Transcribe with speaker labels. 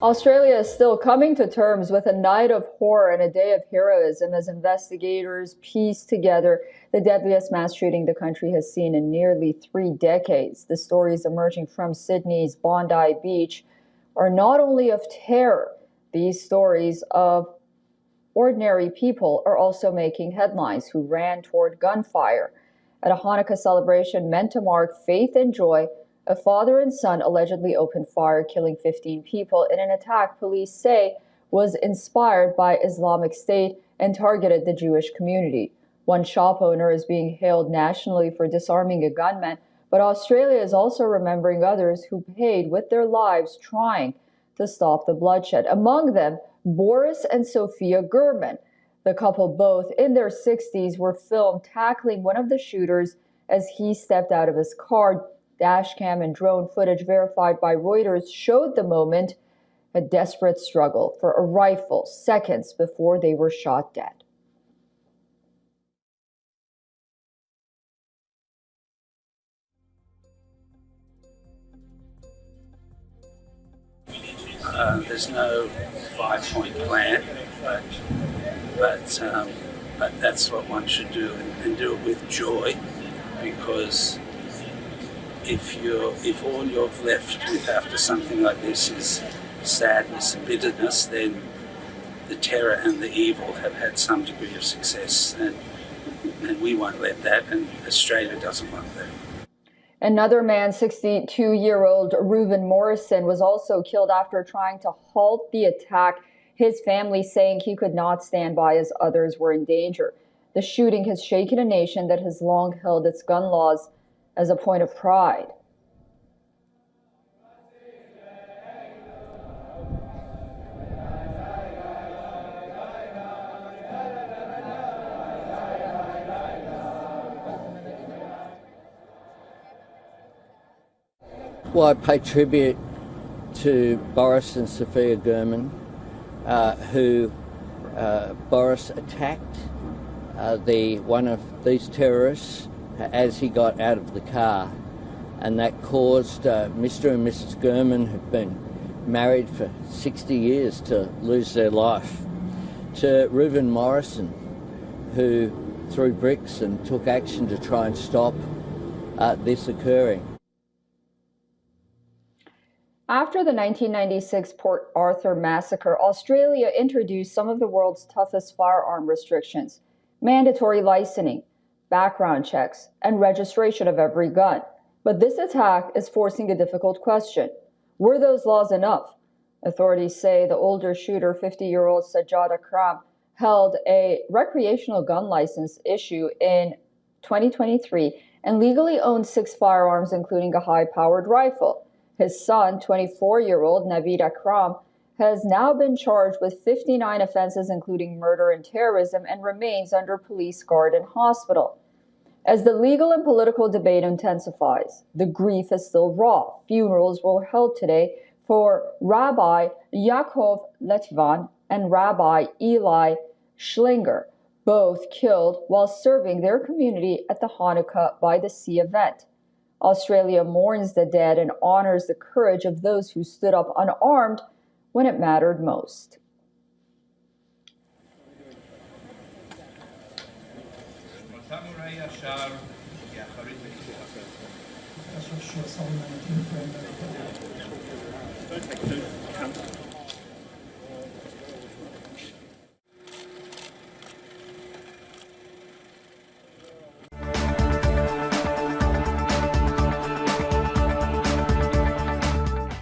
Speaker 1: Australia is still coming to terms with a night of horror and a day of heroism as investigators piece together the deadliest mass shooting the country has seen in nearly 3 decades. The stories emerging from Sydney's Bondi Beach are not only of terror, these stories of ordinary people are also making headlines who ran toward gunfire. At a Hanukkah celebration meant to mark faith and joy, a father and son allegedly opened fire, killing 15 people in an attack police say was inspired by Islamic State and targeted the Jewish community. One shop owner is being hailed nationally for disarming a gunman, but Australia is also remembering others who paid with their lives trying to stop the bloodshed. Among them, Boris and Sophia Gunmen. The couple, both in their 60s, were filmed tackling one of the shooters as he stepped out of his car. Dashcam and drone footage verified by Reuters showed the moment, a desperate struggle for a rifle seconds before they were shot dead.
Speaker 2: There's no 5-point plan, but that's what one should do, and do it with joy, because if all you're left with after something like this is sadness and bitterness, then the terror and the evil have had some degree of success, and we won't let that, and Australia doesn't want that.
Speaker 1: Another man, 62-year-old Reuven Morrison, was also killed after trying to halt the attack, his family saying he could not stand by as others were in danger. The shooting has shaken a nation that has long held its gun laws as a point of pride.
Speaker 3: Well, I pay tribute to Boris and Sophia Gunmen, who Boris attacked one of these terrorists as he got out of the car, and that caused Mr. and Mrs. Gunmen, who've been married for 60 years, to lose their life. To Reuven Morrison, who threw bricks and took action to try and stop this occurring.
Speaker 1: After the 1996 Port Arthur massacre, Australia introduced some of the world's toughest firearm restrictions: mandatory licensing, background checks, and registration of every gun. But this attack is forcing a difficult question. Were those laws enough? Authorities say the older shooter, 50-year-old Sajid Akram, held a recreational gun license issue in 2023 and legally owned 6 firearms, including a high-powered rifle. His son, 24-year-old Naveed Akram, has now been charged with 59 offenses, including murder and terrorism, and remains under police guard in hospital. As the legal and political debate intensifies, the grief is still raw. Funerals were held today for Rabbi Yaakov Letvan and Rabbi Eli Schlinger, both killed while serving their community at the Hanukkah by the Sea event. Australia mourns the dead and honors the courage of those who stood up unarmed when it mattered most.
Speaker 4: Don't take 2.